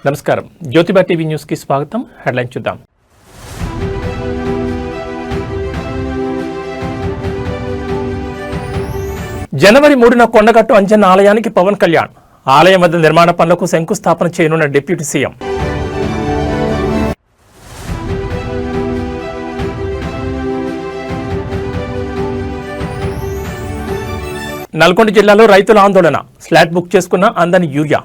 నమస్కారం. Jyotiba TV news కి స్వాగతం. హెడ్లైన్ చూద్దాం. జనవరి 3న కొండగట్టు అంజన్న ఆలయానికి పవన్ కళ్యాణ్. ఆలయం వద్ద నిర్మాణ పనులకు శంకుస్థాపన చేయనున్న డిప్యూటీ సీఎం. నల్గొండ జిల్లాలో రైతుల ఆందోళన. స్లాట్ బుక్ చేసుకున్న అందని యూరియా.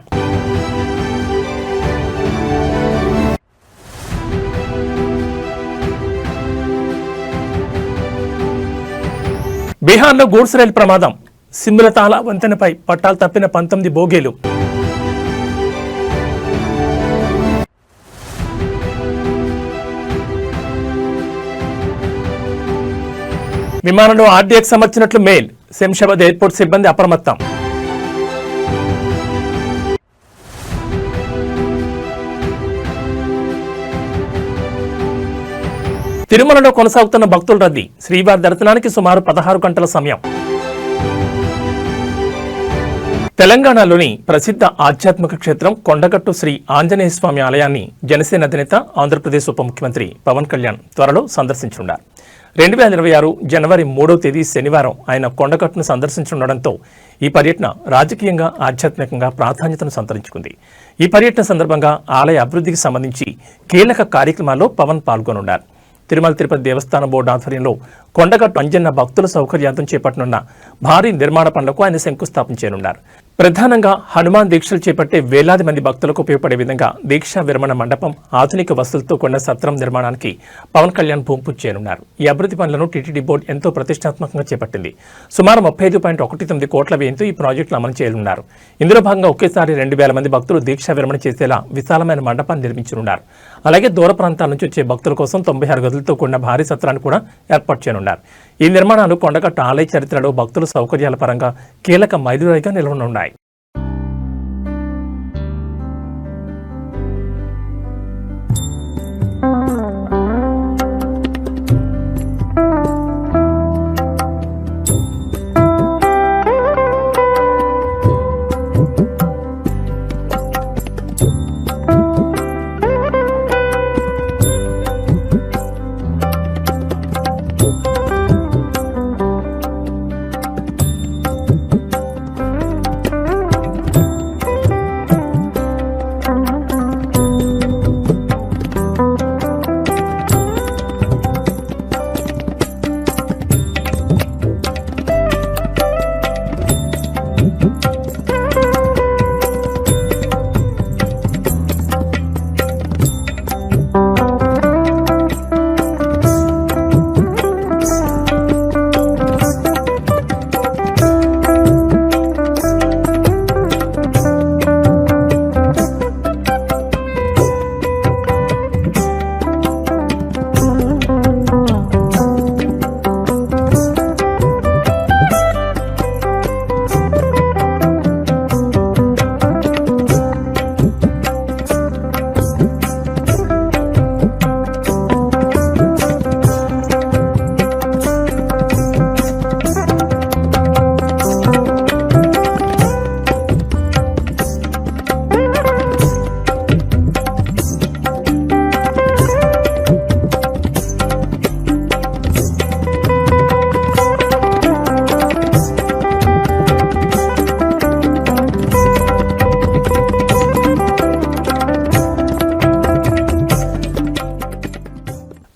బీహార్లో గూడ్స్ రైలు ప్రమాదం. సిమ్లతాల వంతెనపై పట్టాలు తప్పిన 19 బోగీలు. విమానంలో ఆర్డీఎక్స్ అమర్చినట్లు మెయిల్. శంషాబాద్ ఎయిర్పోర్ట్ సిబ్బంది అప్రమత్తం. తిరుమలలో కొనసాగుతున్న భక్తుల రద్దీ. శ్రీవారి దర్శనానికి సుమారు 16 గంటల సమయం. తెలంగాణలోని ప్రసిద్ధ ఆధ్యాత్మిక క్షేత్రం కొండగట్టు శ్రీ ఆంజనేయ స్వామి ఆలయాన్ని జనసేన అధినేత ఆంధ్రప్రదేశ్ ఉప ముఖ్యమంత్రి పవన్ కళ్యాణ్ త్వరలో సందర్శించనున్నారు. 2026 జనవరి 3వ తేదీ శనివారం ఆయన కొండగట్టును సందర్శించనుండడంతో ఈ పర్యటన రాజకీయంగా ఆధ్యాత్మికంగా ప్రాధాన్యతను సంతరించుకుంది. ఈ పర్యటన సందర్భంగా ఆలయ అభివృద్ధికి సంబంధించి కీలక కార్యక్రమాల్లో పవన్ పాల్గొనున్నారు. తిరుమల తిరుపతి దేవస్థానం బోర్డు ఆధ్వర్యంలో కొండగట్టు అంజన్న భక్తుల సౌకర్యార్థం చేపట్టనున్న భారీ నిర్మాణ పనులకు ఆయన శంకుస్థాపన చేయనున్నారు. ప్రధానంగా హనుమాన్ దీక్షలు చేపట్టే వేలాది మంది భక్తులకు ఉపయోగపడే విధంగా దీక్షా విరమణ మండపం, ఆధునిక వసతులతో కూడిన సత్రం నిర్మాణానికి పవన్ కళ్యాణ్ భూమి పూజ చేయనున్నారు. ఈ అభివృద్ధి పనులను టీటీడీ బోర్డు ఎంతో ప్రతిష్టాత్మకంగా చేపట్టింది. సుమారు 35.19 కోట్ల వ్యయంతో ఈ ప్రాజెక్టులు అమలు చేయనున్నారు. ఇందులో భాగంగా ఒకేసారి 2,000 మంది భక్తులు దీక్షా విరమణ చేసేలా విశాలమైన మండపాన్ని నిర్మించనున్నారు. అలాగే దూర ప్రాంతాల నుంచి వచ్చే భక్తుల కోసం 96 గదులతో కూడిన భారీ సత్రాన్ని కూడా ఏర్పాటు చేయనున్నారు. ఈ నిర్మాణాలు కొండగట్టు ఆలయ చరిత్రలో భక్తుల సౌకర్యాల పరంగా కీలక మైలురాయిగా నిలవనున్నాయి.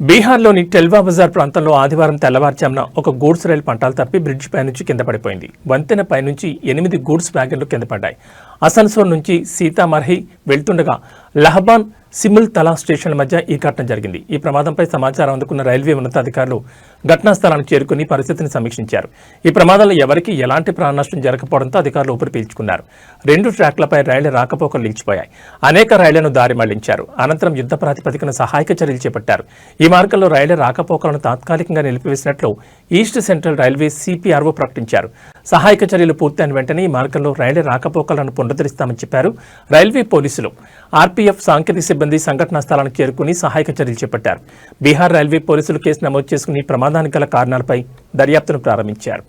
బీహార్లోని టెల్వా బజార్ ప్రాంతంలో ఆదివారం తెల్లవారుజామున ఒక గూడ్స్ రైలు పంటాలు తప్పి బ్రిడ్జ్ పైనుంచి కింద పడిపోయింది. వంతెన పైనుంచి 8 గూడ్స్ వ్యాగన్లు కింద పడ్డాయి. అసన్సోల్ నుంచి సీతామర్హి వెళ్తుండగా లహబాన్ సిముల్ తలా స్టేషన్ల మధ్య ఈ ఘటన జరిగింది. ఈ ప్రమాదంపై సమాచారం అందుకున్న రైల్వే ఉన్నతాధికారులు ఘటనా స్థలానికి చేరుకుని పరిస్థితిని సమీక్షించారు. ఈ ప్రమాదంలో ఎవరికీ ఎలాంటి ప్రాణ నష్టం జరగకపోవడంతో అధికారులు ఊపిరి పీల్చుకున్నారు. 2 ట్రాక్లపై రైళ్ల రాకపోకలు నిలిచిపోయాయి. అనేక రైళ్లను దారి మళ్లించారు. అనంతరం యుద్ధ ప్రాతిపదికన సహాయక చర్యలు చేపట్టారు. ఈ మార్గంలో రైళ్ల రాకపోకలను తాత్కాలికంగా నిలిపివేసినట్లు ఈస్ట్ సెంట్రల్ రైల్వే సిపిఆర్ఓ ప్రకటించారు. సహాయక చర్యలు పూర్తయిన వెంటనే ఈ మార్గంలో రైళ్ల రాకపోకలను పునరుద్ధరిస్తామని చెప్పారు. రైల్వే పోలీసులు, ఆర్పీఎఫ్ సాంకేతిక సిబ్బంది సంఘటనా స్థలానికి చేరుకుని సహాయక చర్యలు చేపట్టారు. బీహార్ రైల్వే పోలీసులు కేసు నమోదు చేసుకుని ప్రమాదానికి గల కారణాలపై దర్యాప్తును ప్రారంభించారు.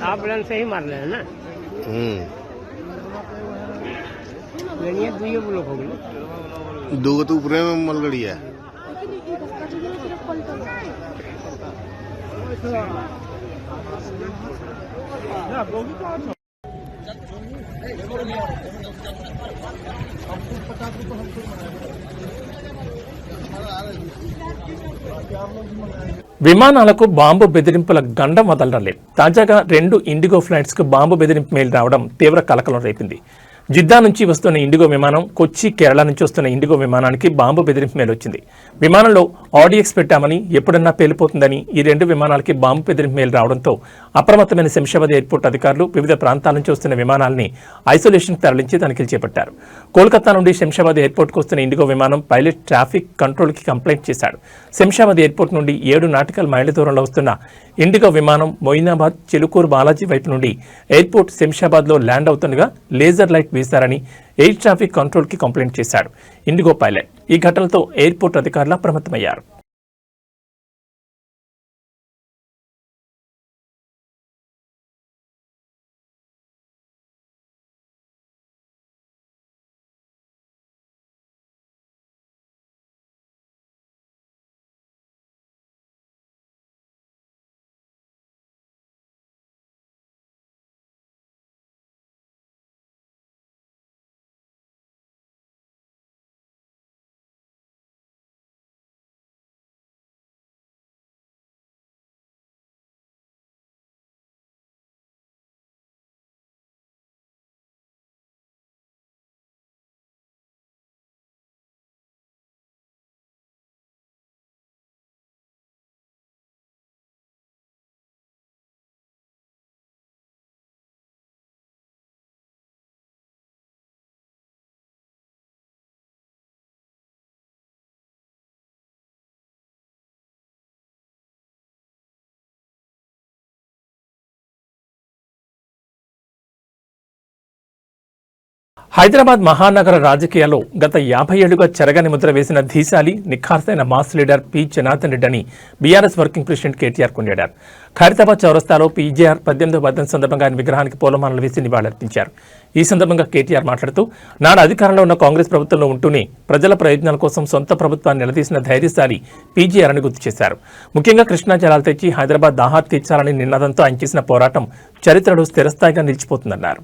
आप रन से ही मार रहे हैं ना। दुई ब्लॉक हो गई, दो तो ऊपर में मलगड़ी है। విమానాలకు బాంబు బెదిరింపుల గండం వదలడం లేదు. తాజాగా 2 ఇండిగో ఫ్లైట్స్ కు బాంబు బెదిరింపు మెయిల్ రావడం తీవ్ర కలకలం రేపింది. జిద్దా నుంచి వస్తున్న ఇండిగో విమానం, కొచ్చి, కేరళ నుంచి వస్తున్న ఇండిగో విమానానికి బాంబు బెదిరింపు మెయిల్ వచ్చింది. విమానంలో ఆడియక్స్ పెట్టామని, ఎప్పుడన్నా పేలిపోతుందని ఈ 2 విమానాలకి బాంబు బెదిరింపు మెయిల్ రావడంతో అప్రమత్తమైన శంషాబాద్ ఎయిర్పోర్ట్ అధికారులు వివిధ ప్రాంతాల నుంచి వస్తున్న విమానాలని ఐసోలేషన్ తరలించి తనిఖీలు చేపట్టారు. కోల్కతా నుండి శంషాబాద్ ఎయిర్పోర్ట్కు వస్తున్న ఇండిగో విమానం పైలట్ ట్రాఫిక్ కంట్రోల్కి కంప్లైంట్ చేశాడు. శంషాబాద్ ఎయిర్పోర్ట్ నుండి 7 నాటికల్ మైళ్ల దూరంలో వస్తున్న ఇండిగో విమానం మొయినాబాద్, చిలుకూరు బాలాజీ వైపు నుండి ఎయిర్పోర్ట్ శంషాబాద్లో ల్యాండ్ అవుతుండగా లేజర్ లైట్ వేశారని ఎయిర్ ట్రాఫిక్ కంట్రోల్కి కంప్లైంట్ చేశాడు ఇండిగో పైలట్. ఈ ఘటనతో ఎయిర్పోర్ట్ అధికారులు అప్రమత్తమయ్యారు. హైదరాబాద్ మహానగర రాజకీయాల్లో గత 50 ఏళ్లుగా చెరగని ముద్ర వేసిన ధీశాలి, నిఖార్సైన mass leader P. Janardhan Reddy అని బీఆర్ఎస్ వర్కింగ్ ప్రెసిడెంట్ కేటీఆర్ కొనియాడారు. ఖైరతాబాద్ చౌరస్తాలో పీజేఆర్ 18వ వర్ధంతి సందర్భంగా ఆయన విగ్రహానికి పూలమాలలు వేసి నివాళులర్పించారు. ఈ సందర్భంగా కేటీఆర్ మాట్లాడుతూ, నాడు అధికారంలో ఉన్న కాంగ్రెస్ ప్రభుత్వంలో ఉంటూనే ప్రజల ప్రయోజనాల కోసం సొంత ప్రభుత్వాన్ని నిలదీసిన ధైర్యశాలి పీజేఆర్ అని గుర్తు చేశారు. ముఖ్యంగా కృష్ణా జలాలు తెచ్చి హైదరాబాద్ దాహార్తి తీర్చాలని నినాదంతో ఆయన చేసిన పోరాటం చరిత్రలో స్థిరస్థాయిగా నిలిచిపోతుందన్నారు.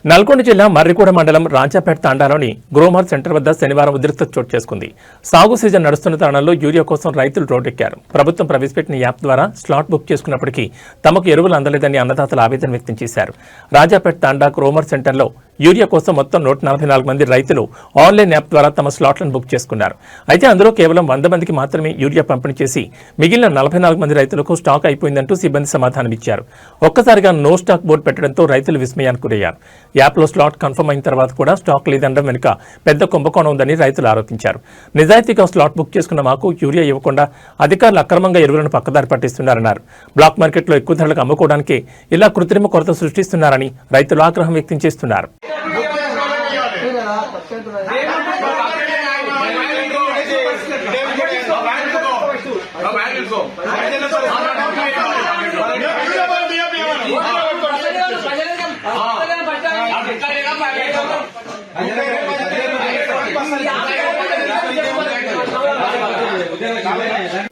నల్గొండ జిల్లా మర్రిగూడ మండలం రాంచాపేట తాండాలోని గ్రోమర్ సెంటర్ వద్ద శనివారం ఉద్రిక్తత చోటు చేసుకుంది. సాగు సీజన్ నడుస్తున్న తరుణంలో యూరియా కోసం రైతులు రోడ్డెక్కారు. ప్రభుత్వం ప్రవేశపెట్టిన యాప్ ద్వారా స్లాట్ బుక్ చేసుకున్నప్పటికీ తమకు ఎరువులు అందలేదని అన్నదాతలు ఆవేదన వ్యక్తం చేశారు. రాజాపేట తాండా గ్రోమర్ సెంటర్లో యూరియా కోసం మొత్తం 144 మంది రైతులు ఆన్లైన్ యాప్ ద్వారా తమ స్లాట్లను బుక్ చేసుకున్నారు. అయితే అందులో కేవలం 100 మందికి మాత్రమే యూరియా పంపిణీ చేసి మిగిలిన 44 మంది రైతులకు స్టాక్ అయిపోయిందంటూ సిబ్బంది సమాధానమిచ్చారు. ఒక్కసారిగా నో స్టాక్ బోర్డు పెట్టడంతో రైతులు విస్మయానికి గురయ్యారు. యాప్లో స్లాట్ కన్ఫర్మ్ అయిన తర్వాత కూడా స్టాక్ లేదనడం వెనుక పెద్ద కుంభకోణం ఉందని రైతులు ఆరోపించారు. నిజాయితీగా స్లాట్ బుక్ చేసుకున్న మాకు యూరియా ఇవ్వకుండా అధికారులు అక్రమంగా ఎరువులను పక్కదారి పట్టిస్తున్నారన్నారు. బ్లాక్ మార్కెట్లో ఎక్కువ ధరలకు అమ్ముకోవడానికి ఇలా కృత్రిమ కొరత సృష్టిస్తున్నారని రైతులు ఆగ్రహం వ్యక్తం చేస్తున్నారు.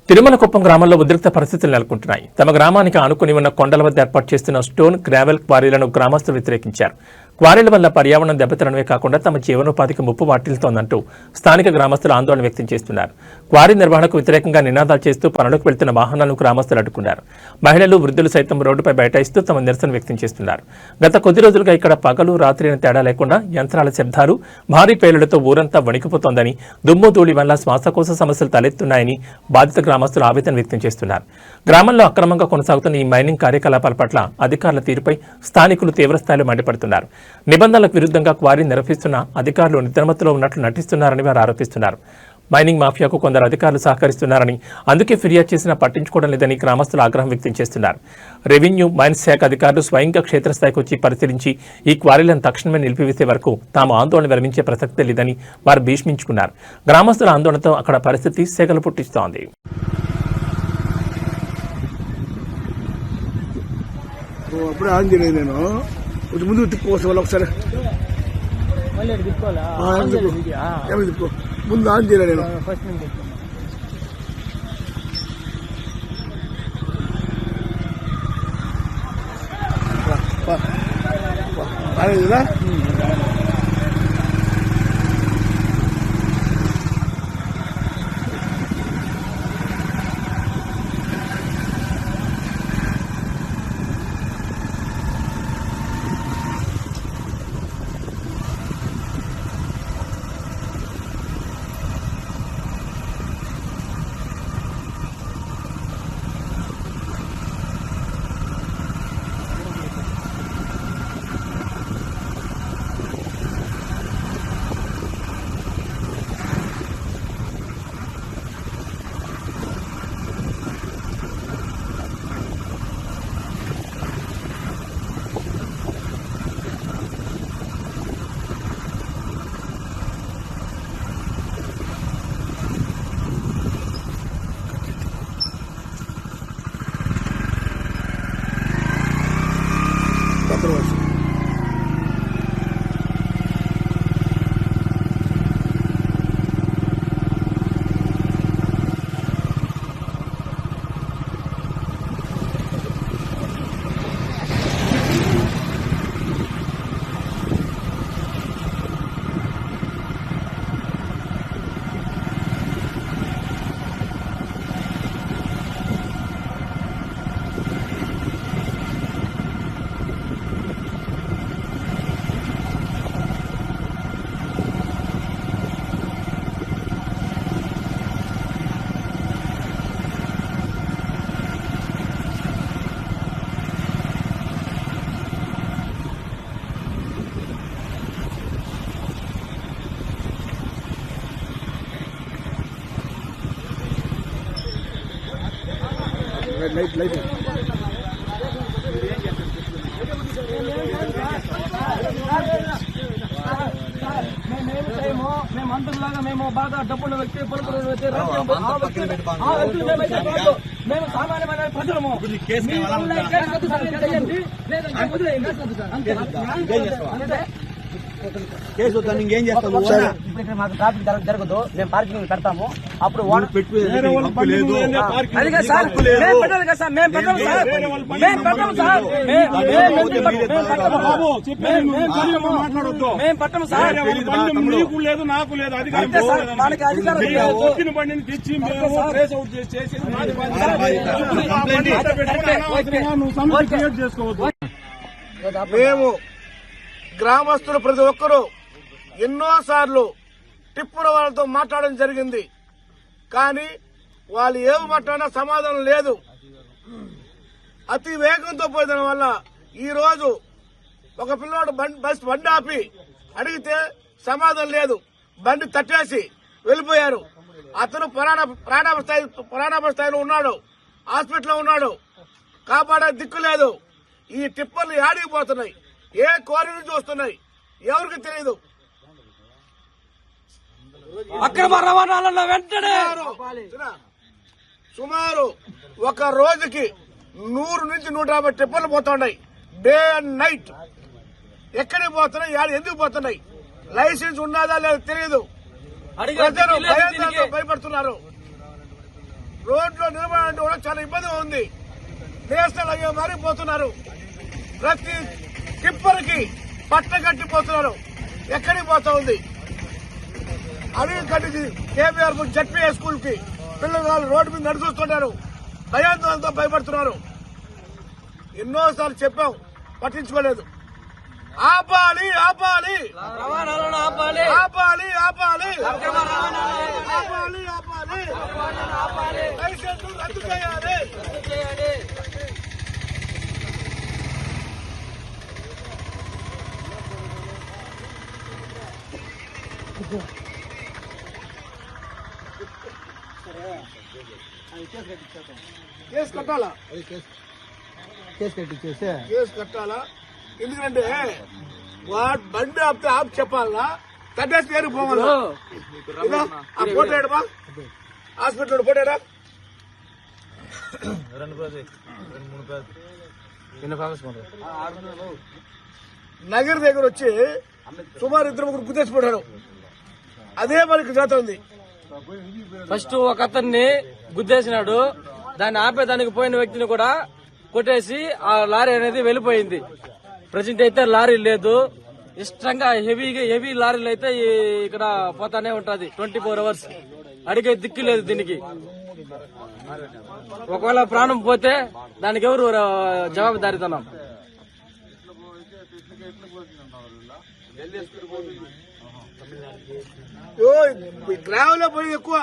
తిరుమలకుప్పం గ్రామంలో ఉద్రిక్త పరిస్థితులు నెలకొంటున్నాయి. తమ గ్రామానికి ఆనుకుని ఉన్న కొండల వద్ద ఏర్పాటు చేస్తున్న స్టోన్ గ్రావెల్ క్వారీలను గ్రామస్తులు వ్యతిరేకించారు. క్వారీల వల్ల పర్యావరణం దెబ్బతినడమే కాకుండా తమ జీవనోపాధికి ముప్పు వాటిల్తోందంటూ స్థానిక గ్రామస్తులు ఆందోళన వ్యక్తం చేస్తున్నారు. క్వారీ నిర్వహణకు వ్యతిరేకంగా నినాదాలు చేస్తూ పనులకు వెళ్తున్న వాహనాలను గ్రామస్తులు అడ్డుకున్నారు. మహిళలు, వృద్ధులు సైతం రోడ్డుపై బైఠాయిస్తూ తమ నిరసన వ్యక్తం చేస్తున్నారు. గత కొద్ది రోజులుగా ఇక్కడ పగలు, రాత్రి అని తేడా లేకుండా యంత్రాల శబ్దాలు, భారీ పేలులతో ఊరంతా వణికిపోతోందని, దుమ్ము ధూళి వల్ల శ్వాసకోశ సమస్యలు తలెత్తున్నాయని బాధిత గ్రామస్తులు ఆవేదన వ్యక్తం చేస్తున్నారు. గ్రామంలో అక్రమంగా కొనసాగుతున్న ఈ మైనింగ్ కార్యకలాపాల పట్ల అధికారుల తీరుపై స్థానికులు తీవ్రస్థాయిలో మండిపడుతున్నారు. నిబంధనలకు విరుద్ధంగా క్వారీ నిర్వహిస్తున్న అధికారులు నిద్రమత్తులో ఉన్నట్లు నటిస్తున్నారని వారు ఆరోపిస్తున్నారు. మైనింగ్ మాఫియాకు కొందరు అధికారులు సహకరిస్తున్నారని, అందుకే ఫిర్యాదు చేసినా పట్టించుకోవడం లేదని గ్రామస్తులు ఆగ్రహం వ్యక్తం చేస్తున్నారు. రెవెన్యూ, మైన్స్ శాఖ అధికారులు స్వయంగా క్షేత్రస్థాయికి వచ్చి పరిశీలించి ఈ క్వారీలను తక్షణమే నిలిపివేసే వరకు తాము ఆందోళన విరమించే ప్రసక్తే లేదని వారు భీష్మించుకున్నారు. గ్రామస్తుల ఆందోళనతో అక్కడ పరిస్థితి సెగలు పుట్టిస్తోంది. అప్పుడే ఆన్ చేయలేదు నేను ముందు తిప్పుకోవచ్చు వాళ్ళు ఒకసారి తిప్పుకో ముందు ఆన్ చేయలేదు నేను రాలేదురా లైట్ లైట్ మేము అంటులాగా మేము బాగా డబ్బులు వ్యక్తి పొలుపులు మేము సామాన్యమైన ప్రజలము కేసు దాన్ని ఇంకేం చేస్తాము? ఇప్పుడు మాకు ట్రాఫిక్ జరగదు, మేము పార్కింగ్ పెడతాము. అప్పుడు మేము పట్టము సార్, నీకు లేదు నాకు లేదు మనకి అధికారం బండిని తెచ్చి చేసుకోవద్దు. మేము గ్రామస్తులు ప్రతి ఒక్కరూ ఎన్నోసార్లు టిప్పుల వాళ్ళతో మాట్లాడడం జరిగింది. కానీ వాళ్ళు ఏమి మాట్లాడినా సమాధానం లేదు. అతి వేగంతో పోయిన వల్ల ఈ రోజు ఒక పిల్లవాడు బండి ఆపి అడిగితే సమాధానం లేదు, బండి తట్టేసి వెళ్లిపోయారు. అతను ప్రాణాపస్థాయిలో ఉన్నాడు, హాస్పిటల్లో ఉన్నాడు, కాపాడే దిక్కు లేదు. ఈ టిప్పర్లు ఆడిగిపోతున్నాయి, ఏ కోరి నుంచి వస్తున్నాయి ఎవరికి తెలియదు. అక్రమ రవాణాలలో వెంటనే సుమారు ఒక రోజుకి 100 నుంచి 150 టిప్పర్లు పోతున్నాయి. డే అండ్ నైట్ ఎక్కడికి పోతున్నాయి, ఎందుకు పోతున్నాయి, లైసెన్స్ ఉన్నదా లేదా తెలియదు. ప్రజలు భయంతో భయపడుతున్నారు. రోడ్లో నిర్మాణం కూడా చాలా ఇబ్బందిగా ఉంది. నేషనల్ హైవే మారిపోతున్నారు. ప్రతి టిప్పర్కి పట్ట కట్టిపోతున్నారు. ఎక్కడికి పోతా ఉంది? అడవి కట్టింది కేబీఆర్ జడ్పీఏ స్కూల్ కి పిల్లలు రోడ్డు మీద నడుచుకుంటున్నారు. భయాందోళనతో భయపడుతున్నారు. ఎన్నోసార్లు చెప్పాం, పట్టించుకోలేదు. ఆపాలి ఆపాలి ఆపాలి ఆపాలి ఆపాలి ఆపాలి లైసెన్స్ రద్దు చేయాలి. కేసు కట్టాలా? కేసు కట్టించేస్తే కేసు కట్టాలా? ఎందుకంటే వాడు బండి ఆపితే ఆపి చెప్పాలా? తగ్గేసి పేరు పోవాలా? ఆ ఫోటో ఏడమా? హాస్పిటల్ ఫోటో ఏడా? నగర్ దగ్గర వచ్చి సుమారు 2-3 గుద్దేసిపోయారు. అదే మనకి జాత ఉంది. ఫస్ట్ ఒక అతన్ని గుద్దేసినాడు. దాన్ని ఆపేదానికి పోయిన వ్యక్తిని కూడా కొట్టేసి ఆ లారీ అనేది వెళ్ళిపోయింది. ప్రజెంట్ అయితే లారీ లేదు. ఇష్టంగా హెవీ లారీలు అయితే ఇక్కడ పోతానే ఉంటది 24 అవర్స్. అడిగే దిక్కు లేదు దీనికి. ఒకవేళ ప్రాణం పోతే దానికి ఎవరు జవాబుదారీతనం? గ్రామంలో పోయి ఎక్కువ.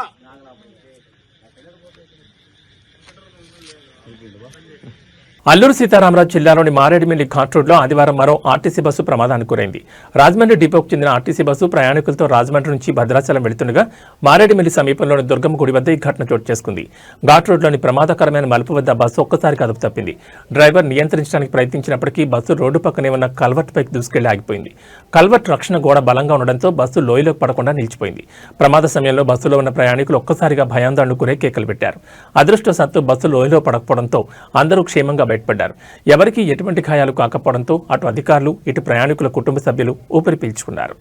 అల్లూరు సీతారామరాజు జిల్లాలోని మారేడుమిల్లి ఘాట్ రోడ్లో ఆదివారం మరో ఆర్టీసీ బస్సు ప్రమాదానికి గురైంది. రాజమండ్రి డిపోకు చెందిన ఆర్టీసీ బస్సు ప్రయాణికులతో రాజమండ్రి నుంచి భద్రాచలం వెళుతుండగా మారేడుమిల్లి సమీపంలోని దుర్గమ్మ గుడి వద్ద ఈ ఘటన చోటు చేసుకుంది. ఘాట్ రోడ్లోని ప్రమాదకరమైన మలుపు వద్ద బస్సు ఒక్కసారిగా అదుపు తప్పింది. డ్రైవర్ నియంత్రించడానికి ప్రయత్నించినప్పటికీ బస్సు రోడ్డు పక్కనే ఉన్న కల్వర్ట్ పైకి దూసుకెళ్లి ఆగిపోయింది. కల్వర్ట్ రక్షణ గోడ బలంగా ఉండడంతో బస్సు లోయలోకి పడకుండా నిలిచిపోయింది. ప్రమాద సమయంలో బస్సులో ఉన్న ప్రయాణికులు ఒక్కసారిగా భయాందోళనకు గురై కేకలు పెట్టారు. అదృష్టవశాత్తు బస్సు లోయలో పడకపోవడంతో అందరూ క్షేమంగా బయటపడ్డారు. ఎవరికీ ఎటువంటి గాయాలు కాకపోవడంతో అటు అధికారులు ఇటు ప్రయాణికుల కుటుంబ సభ్యులు ఊపిరి పీల్చుకున్నారు.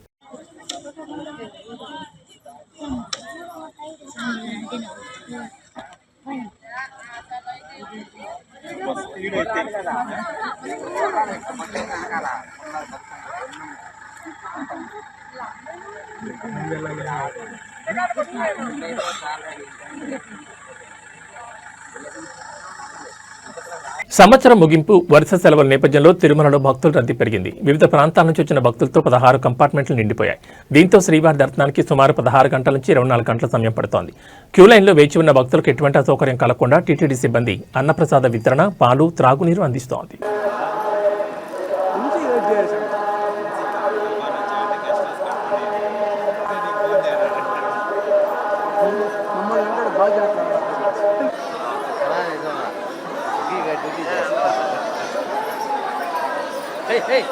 సంవత్సరం ముగింపు వరుస సెలవుల నేపథ్యంలో తిరుమలలో భక్తుల రద్దీ పెరిగింది. వివిధ ప్రాంతాల నుంచి వచ్చిన భక్తులతో 16 కంపార్ట్మెంట్లు నిండిపోయాయి. దీంతో శ్రీవారి దర్శనానికి సుమారు 16 గంటల నుంచి 24 గంటల సమయం పడుతోంది. క్యూలైన్లో వేచి ఉన్న భక్తులకు ఎటువంటి అసౌకర్యం కలగకుండా టీటీడీ సిబ్బంది అన్నప్రసాద వితరణ, పాలు, త్రాగునీరు అందిస్తోంది. Hey!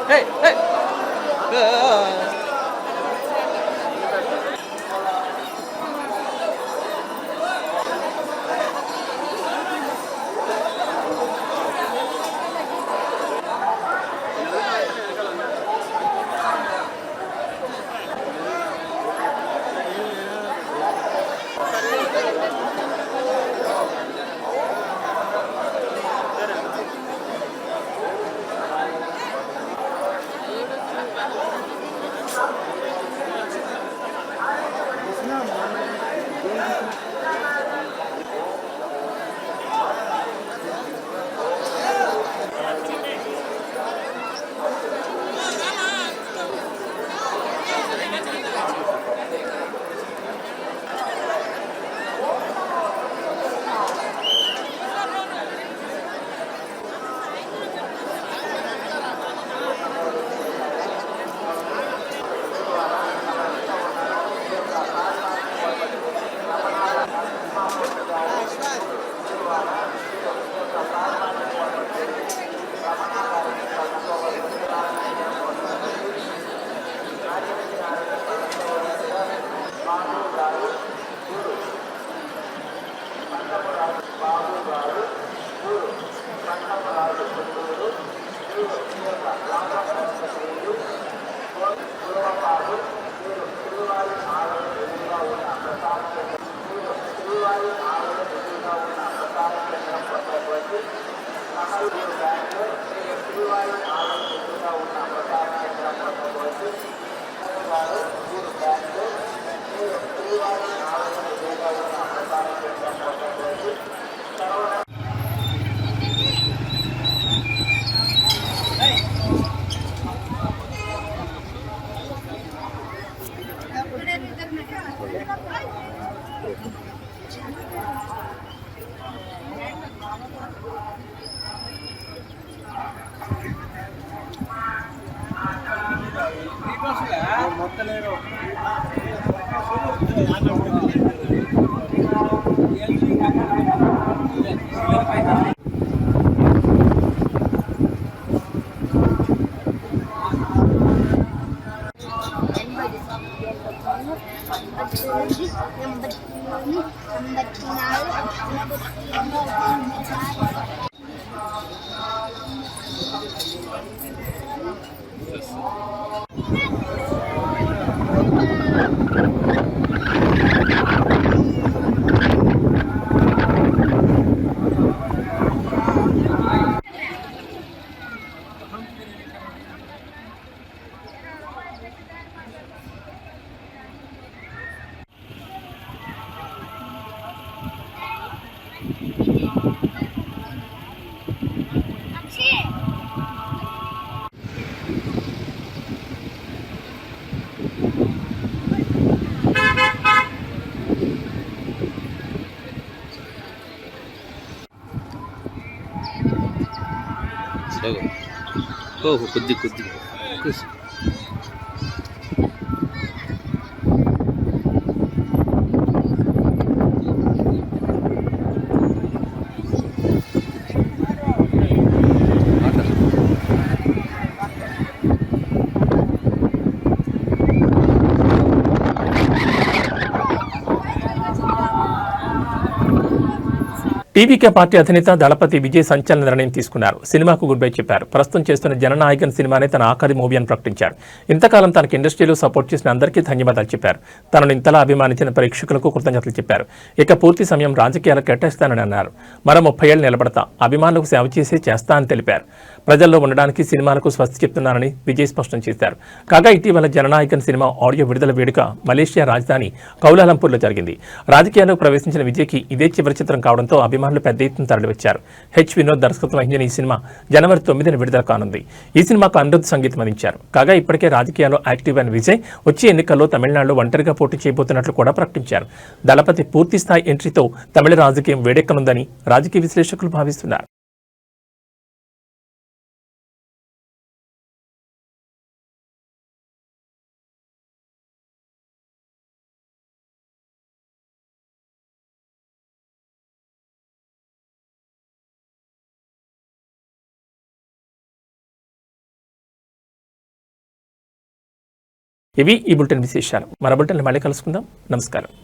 కొద్ది టీవీకే పార్టీ అధినేత దళపతి విజయ్ సంచలన నిర్ణయం తీసుకున్నారు. సినిమాకు గుడ్ బై చెప్పారు. ప్రస్తుతం చేస్తున్న జననాయకన్ సినిమానే తన ఆఖరి మూవీ అని ప్రకటించారు. ఇంతకాలం తనకు ఇండస్ట్రీలో సపోర్ట్ చేసిన అందరికీ ధన్యవాదాలు చెప్పారు. తనను ఇంతలా అభిమానించిన ప్రేక్షకులకు కృతజ్ఞతలు చెప్పారు. ఇక పూర్తి సమయం రాజకీయాలకు కేటాయిస్తానని అన్నారు. మరో 30 ఏళ్లు నిలబడతా, అభిమానులకు సేవ చేస్తా అని తెలిపారు. ప్రజల్లో ఉండడానికి సినిమాలకు స్వస్తి చెప్తున్నానని విజయ్ స్పష్టం చేశారు. కాగా ఇటీవల జననాయకన్ సినిమా ఆడియో విడుదల వేడుక మలేషియా రాజధాని కౌలాలంపూర్లో జరిగింది. రాజకీయాల్లోకి ప్రవేశించిన విజయ్కి ఇదే చివరి చిత్రం కావడంతో అభిమానులు పెద్ద ఎత్తున తరలివచ్చారు. వినోద్ దర్శకత్వం వహించిన ఈ సినిమా జనవరి 9న విడుదల కానుంది. ఈ సినిమాకు అనిరుద్ధ్ సంగీతం అందించారు. కాగా ఇప్పటికే రాజకీయాల్లో యాక్టివ్ అయిన విజయ్ వచ్చే ఎన్నికల్లో తమిళనాడులో ఒంటరిగా పోటీ చేయబోతున్నట్లు కూడా ప్రకటించారు. దళపతి పూర్తి స్థాయి ఎంట్రీతో తమిళ రాజకీయం వేడెక్కనుందని రాజకీయ విశ్లేషకులు భావిస్తున్నారు. ఇవి ఈ బులెటిన్ విశేషాలు. మరో బులెటిన్లో మళ్ళీ కలుసుకుందాం. నమస్కారం.